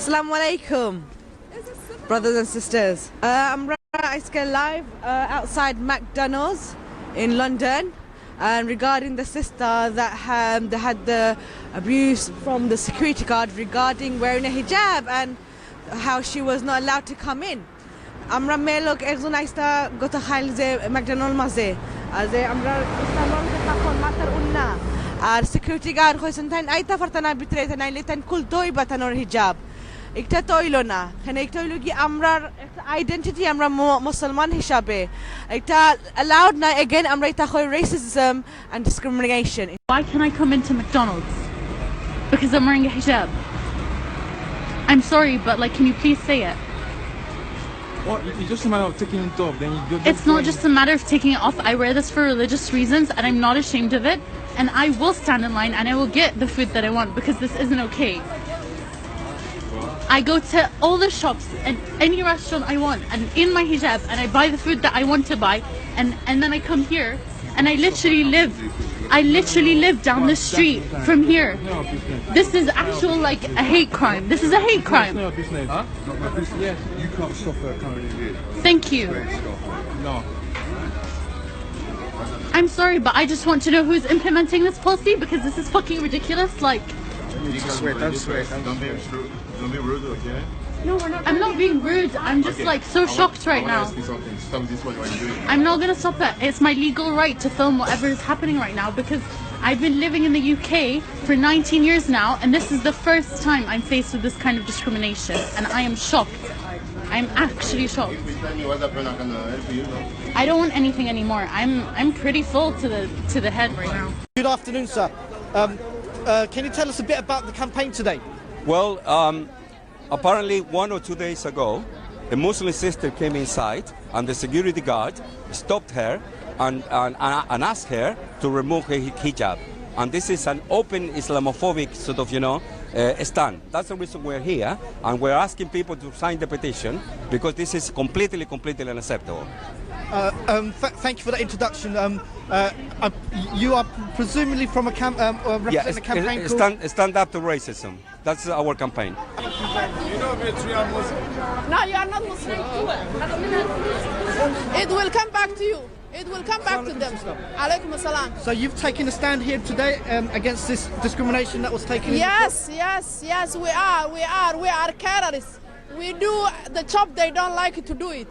Assalamu alaikum, brothers and sisters. I'm live outside McDonald's in London, and regarding the sister that had the abuse from the security guard regarding wearing a hijab and how she was not allowed to come in. Amra melok ekzon aista gota khail ze McDonald maze ze amra salon ze takon matar unna ar security guard khoisen tain aita fartana bitre tain letan kul toy batanor hijab ekta toilo na khane ekta toilo ki amrar identity amra musliman hishabe ekta allowed na again amra ita khoy racism and discrimination. Why can I come into McDonald's? Because I'm wearing a hijab. I'm sorry, but like, can you please say it? Well, it's just a matter of taking it off. Then it's not just a matter of taking it off. I wear this for religious reasons, and I'm not ashamed of it. And I will stand in line, and I will get the food that I want because this isn't okay. I go to all the shops and any restaurant I want, and in my hijab, and I buy the food that I want to buy, and then I come here, and I literally live down the street from here. This is actual like a hate crime. This is a hate crime. Not your business. Huh? Not my business. Yes. You can't stop her coming in here. Thank you. No. I'm sorry, but I just want to know who's implementing this policy because this is fucking ridiculous. Like, Don't be rude, okay? no, we're not. I'm not being rude. I'm just like so shocked right now. Stop this what you're doing. I'm not gonna stop it. It's my legal right to film whatever is happening right now because I've been living in the UK for 19 years now, and this is the first time I'm faced with this kind of discrimination, and I am shocked. I'm actually shocked. I don't want anything anymore. I'm pretty full to the head right now. Good afternoon, sir. Can you tell us a bit about the campaign today? Well, apparently 1 or 2 days ago, a Muslim sister came inside and the security guard stopped her and asked her to remove her hijab. And this is an open Islamophobic sort of, stand. That's the reason we're here, and we're asking people to sign the petition because this is completely unacceptable. Thank you for that introduction. You are presumably from a representing a campaign called... Stand Up to Racism. That's our campaign. You know we are Muslim. No, you are not Muslim. It will come back to you. It will come back to them. Alaikum assalam. So you've taken a stand here today against this discrimination that was taken? Yes, we are terrorists. We do the job they don't like to do it.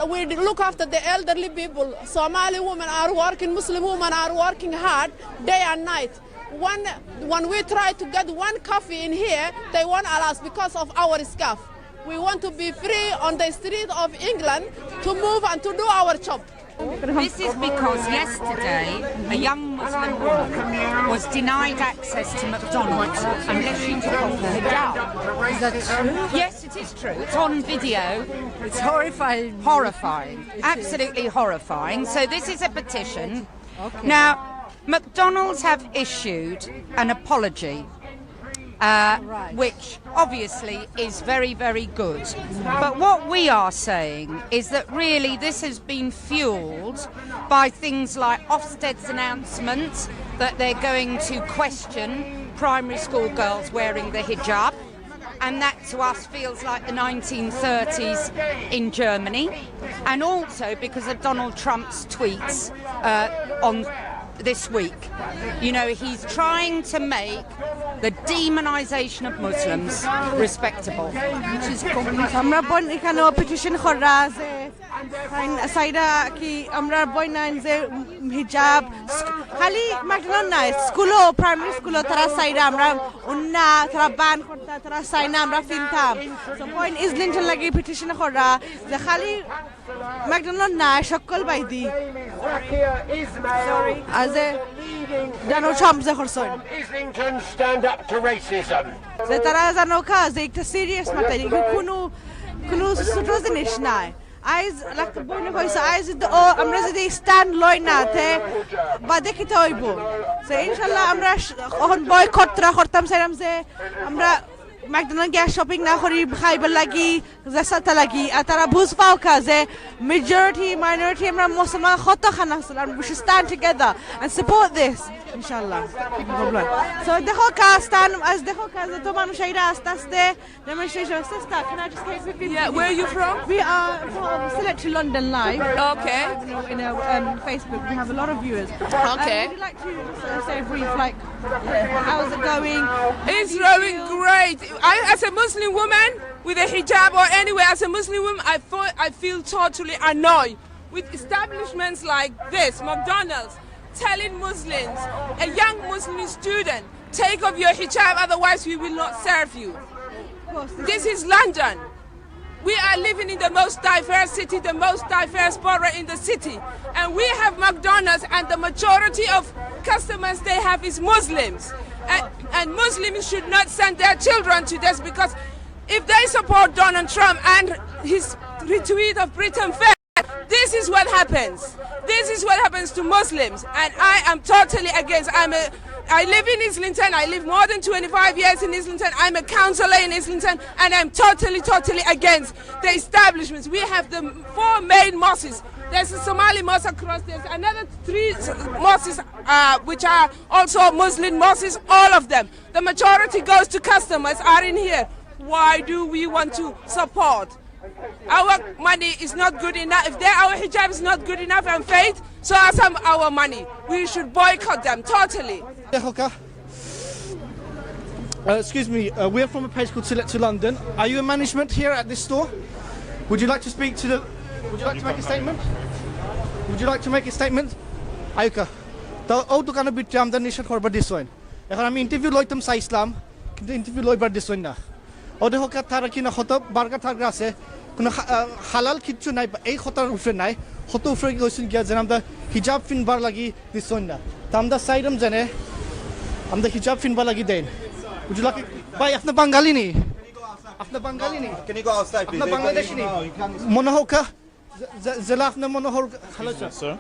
We look after the elderly people. Somali women are working, Muslim women are working hard day and night. When we try to get one coffee in here, they won't allow us because of our scarf. We want to be free on the street of England to move and to do our job. This is because yesterday a young Muslim woman was denied access to McDonald's unless she took off her hijab. Is that true? Yes, it is true. It's on video. It's horrifying. Horrifying. Absolutely horrifying. So this is a petition. Okay. Now, McDonald's have issued an apology. Which obviously is very, very good. But what we are saying is that really this has been fueled by things like Ofsted's announcement that they're going to question primary school girls wearing the hijab, and that to us feels like the 1930s in Germany, and also because of Donald Trump's tweets on this week. He's trying to make the demonization of Muslims respectable. Amra bon ikano petition khorra ze saida ki amra boy nine ze hijab khali McDonald na school primary school tara saida amra unna tara ban khorta tara saina amra filtam. So point is lintel lagi petition khorra ze khali McDonald na shakol baidi. Sorry. Donald Trump ze khorson. Islington stand up to racism. Ze tara zanoka ze ikta serious materi kunu sutroz nishnai. Eyes like the boy no eyes the amra ze stand loina te bade kitoibo. So inshallah amra on boycott tra khortam seram ze amra McDonald's gas shopping na khori khaiba lagi zasata lagi atara buz pauka ze majority minority amra musliman khoto khana and we should stand together and support this inshallah. So dekho ka stand as dekho ka ze to manu shaira astaste demonstration sister, can I just take quickly? Yeah, where are you from? We are from Sylheti London live. Okay. In Facebook, we have a lot of viewers. Okay. Would you like to just say a brief, like, how's it going? It's going great. As a Muslim woman with a hijab or anywhere, as a Muslim woman, I feel totally annoyed with establishments like this, McDonald's, telling Muslims, a young Muslim student, take off your hijab, otherwise we will not serve you. This is London. We are living in the most diverse city, the most diverse borough in the city. And we have McDonald's, and the majority of customers they have is Muslims. And Muslims should not send their children to this, because if they support Donald Trump and his retweet of Britain Fair, this is what happens. This is what happens to Muslims. And I am totally against. I live in Islington. I live more than 25 years in Islington. I'm a councillor in Islington, and I'm totally against the establishments. We have the 4 main mosques. There's a Somali mosque across. There's another 3 mosques which are also Muslim mosques. All of them. The majority goes to customers are in here. Why do we want to support? Our money is not good enough. If our hijab is not good enough and faith, so are some our money. We should boycott them totally. Excuse me, we're from a place called Sylheti London. Are you a management here at this store? Would you like to speak to the... Would you like to make a statement? Would you like to make a statement? Ayuka. The old dukana bitram the nishat korba this one. I'm interview loitum sa Islam. Interview loibar this one na. Ode hoka tara kina hoto barga targa ase. Kuna halal kitchu nai ei hotar ufre nai. Hoto ufre goisun gya janam da hijab fin bar lagi this one na. Tam da saidam jane. Am da hijab fin bar lagi den. Would you like it? Bhai, apna Bengali ni. Apna Bengali ni. Can you go outside, please? Apna Bangladeshi ni. Monohoka. Zalafna Monohor. Sir.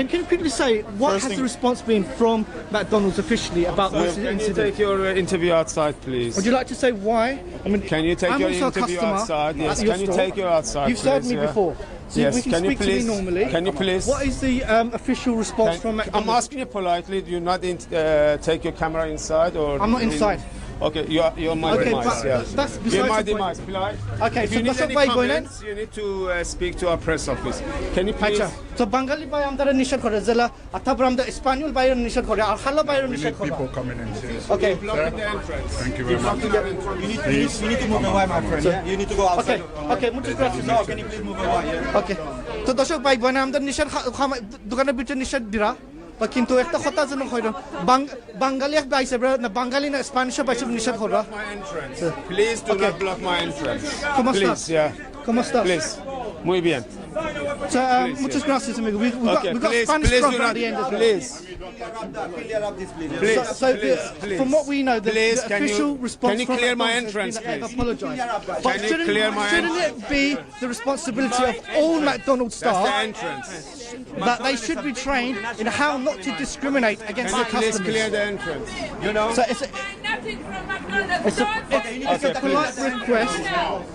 Can you quickly say what has the response been from McDonald's officially about this incident? Can you take your interview outside, please? Would you like to say why? I mean, can you take your interview outside? Yes. Can you take your outside? You've served me before. So yes. we can speak to me normally. Can you please? What is the official response from McDonald's? I'm asking you politely. Do you not take your camera inside, or? I'm not inside. Okay, you're my demise. Yeah. That's besides you're my the point. demise. Polite. Okay, if so you need any comments, you need to speak to our press office. Can you please? So Bengali by amdara nishad kore zela atabra amda Spanish by nishad kore ar hala by nishad kore. People coming in. Okay. Blocking the entrance. Thank you very much. You need to move away, my friend. Yeah? You need to go outside. Okay, muchas gracias. No, can you please move away? Yeah? Okay. So দর্শক ভাই বোন আমাদের নিষেধ দোকানের ভিতরে নিষেধ দিরা বা কিন্তু একটা কথা যেন হয় বাঙালি এক বাইছে না বাঙালি না স্প্যানিশ বাইছে নিষেধ করা Please do not block my entrance. ¿Cómo Please, estás? yeah. ¿Cómo estás? Please. Muy bien. So, muchas gracias, amigo. We got please, Spanish please program do not, at the end as well. please. Please, So, from what we know, the official response can you from clear my McDonald's entrance, has been that please? they've apologised. But Can you clear my shouldn't it be the responsibility of all McDonald's That's the staff entrance. that they should be trained in how not to discriminate against their Please customers? clear the entrance. You know? So it's a polite request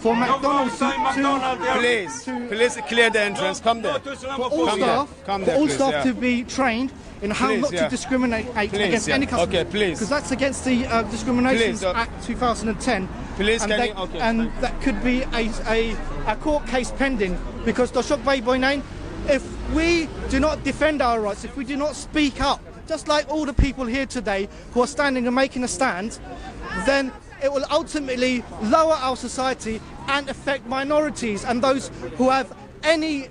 for McDonald's to Please clear the entrance. Come there. for all staff, please, to be trained in how Please, not to yeah. discriminate against yeah. any customer. Okay, please. Because that's against the Discrimination Please, Act 2010. Please, and can that, you- okay. and that could be a court case pending. Because Doshok Bay Boynain, if we do not defend our rights, if we do not speak up, just like all the people here today who are standing and making a stand, then it will ultimately lower our society and affect minorities and those who have any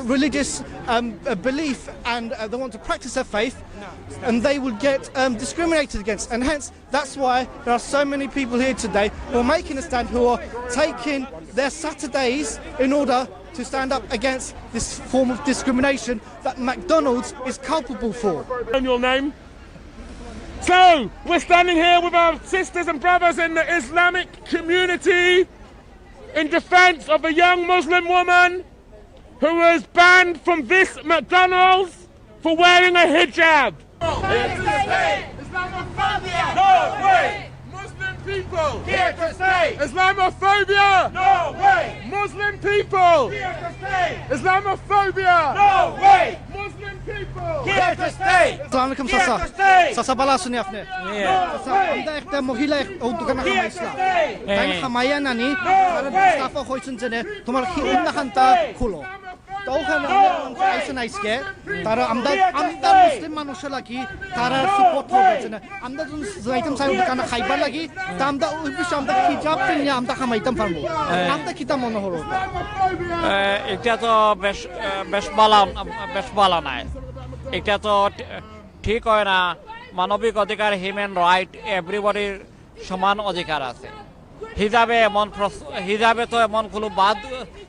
religious belief and they want to practice their faith, and they will get discriminated against. And hence, that's why there are so many people here today who are making a stand, who are taking their Saturdays in order to stand up against this form of discrimination that McDonald's is culpable for. And your name? So, we're standing here with our sisters and brothers in the Islamic community in defence of a young Muslim woman who was banned from this McDonald's for wearing a hijab. Islamophobia! No way! Muslim people. Here to stay. Islamophobia. No way. Muslim people. Here to stay. Islamophobia. No way. Muslim people. Here to stay. আসসালামু আলাইকুম Here চাচা to stay. চাচা ভালো আছেন আপনি চাচা আমরা একটা মহিলা ও দোকানে খামাইছিলাম তাই খামাইয়া নানি আর স্টাফ হইছেন যে তোমার হিন্দা খানটা খুলো তো ওখানে আইছেন আইসকে তারা আমরা মুসলিম মানুষ লাগি তারা সাপোর্ট করছে না আমরা যাইতাম সাই দোকানে খাইবার লাগি তা আমরা ওই বিষয়ে আমরা হিজাব নিয়ে আমরা খামাইতাম পারবো আমরা কিতা মনে হলো এটা তো বেশ ভালো নাই এটা তো ঠিক হয় না মানবিক অধিকার হিউম্যান রাইট এভরিবডির সমান অধিকার আছে হিজাবে তো এমন কোনো বাদ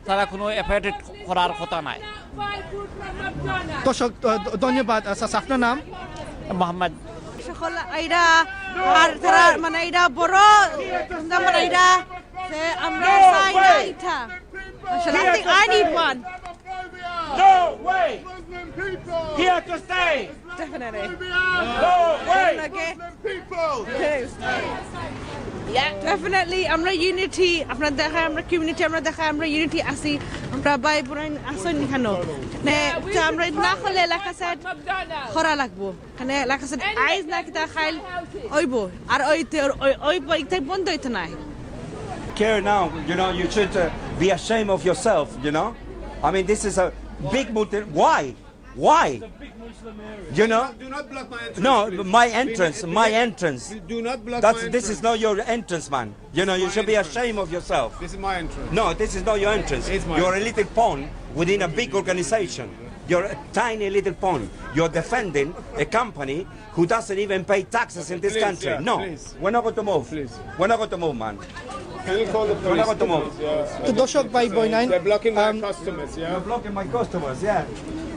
তারা কোনো এফেক্ট করার কথা নাই দর্শক ধন্যবাদ আচ্ছা আপনার নাম মোহাম্মদ সকল আইরা আর তারা মানে এটা বড় মানে এটা আমরা চাই না এটা আসলে I think I need one. No way. Here to stay. Definitely. No way. Okay. Yeah, definitely. আমরা unity আপনারা দেখায় আমরা community আমরা দেখায় আমরা unity আছি আমরা ভাই বোন আছেন এখানে নে আমরা না হলে লেখা সেট করা লাগবো মানে লেখা সেট আইজ না কিতা খাইল ওইবো আর ওই বইতে বন্ধ হইতো না Care now, you know, you should be ashamed of yourself, you know. I mean, this is a big multi. Why? You know? Do not block my entrance. No, please. my entrance. Do not block That's my this is not your entrance, man. You know, you should be ashamed of yourself. This is my entrance. No, this is not your entrance. It's my You're a little pawn within a big organization. You're a tiny little pawn. You're defending a company who doesn't even pay taxes in this Please, country. yeah, No, please. we're not going to move. Please. We're not going to move, man. Can you call the police? We're not going to move. তো দর্শক ভাই বোন They're blocking my customers, yeah? You're blocking my customers, yeah.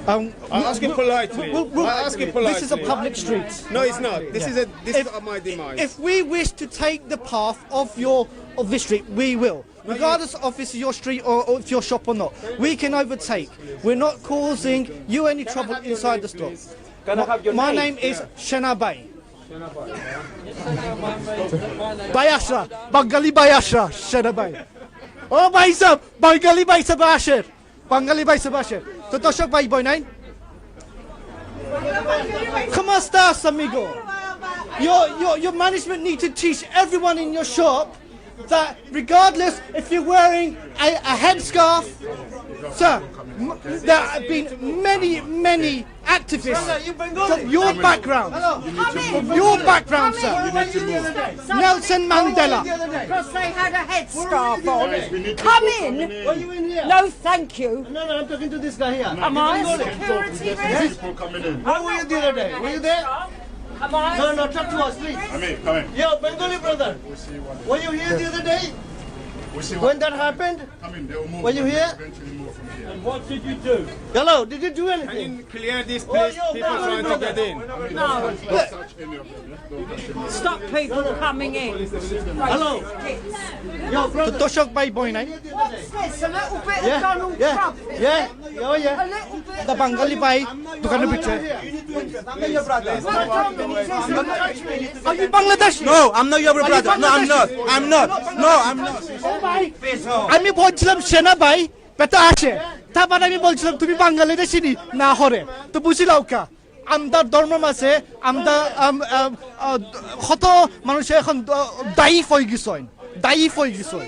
I'll ask you politely. I'll ask you politely. This is a public street. No, it's not. This is my demise. If we wish to take the path of this street, we will. Regardless of if it's your street or if your shop or not. We can overtake. We're not causing you any trouble inside the store. Can I have your My name is Shana Bhai. Bayashra, Bengali Bayashra, Shana Bhai. Oh, Bhai sab, Bengali Bhai sab Asher. Bengali Bhai sab Asher. তো দর্শক ভাই বোন ¿Cómo estás, amigo? Your management need to teach everyone in your shop that regardless if you're wearing a headscarf, sir, there have been many activists from your background, sir. Nelson Mandela. Because they had a headscarf on. Come in. Were you in here? No, thank you. No, I'm talking to this guy here. Am I security risk? People coming in. Where were you the other day? Were you there? Am I? No, talk to us, please. Come in. Yo, Bengali brother. Were you here the other day? We'll see When that happened? Come in. They'll move. Were you here? Eventually move from here. And what did you do? Hello, did you do Can anything? you clear this place? yo, People no, trying no, to get in. No. Don't touch any of them. Don't touch any of them. Stop people coming in. Hello. Yo, তো brother. দর্শক ভাই বোন What's this? A little bit of Donald Trump? Yeah. A little bit. দা বাঙালি ভাই দোকানের পিছে Are you Bangladeshi? No, I'm not your brother. No, I'm not. I'm not. No, I'm not. ও ভাই আমি বলছিলাম সেনা ভাই বেটা আসে তারপর আমি বলছিলাম তুমি বাঙালিদেশি নি না হরে তো বুঝিলাও কা আমদার ধর্ম আছে আমদা কত মানুষ এখন দায়ী হয়ে গেছে